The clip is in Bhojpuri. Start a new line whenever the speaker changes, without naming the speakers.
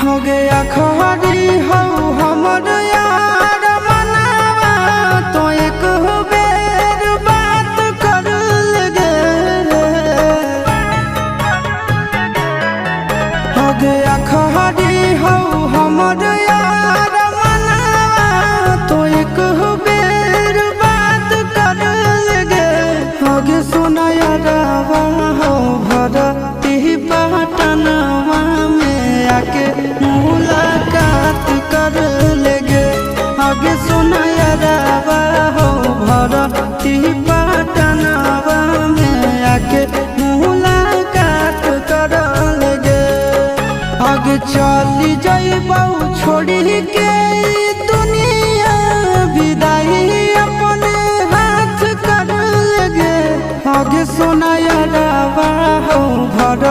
हो गया खहरी हो हमर यार मनावा तो एक बेर बात कर लगे। हो गया खहरी हो हमर यार मनावा तो एक बेर बात कर लगे। हो गे सोना यारवा हो भरती पटनवा में आके मुलाकात कर लेगे। आगे सुना यारवा हो भरती पटनवा में आके मुलाकात कर लेगे। आगे चली जाइबौ छोड़ी के दुनिया विदाई अपने हाथ कर लेगे। आगे सुना यारवा हो भर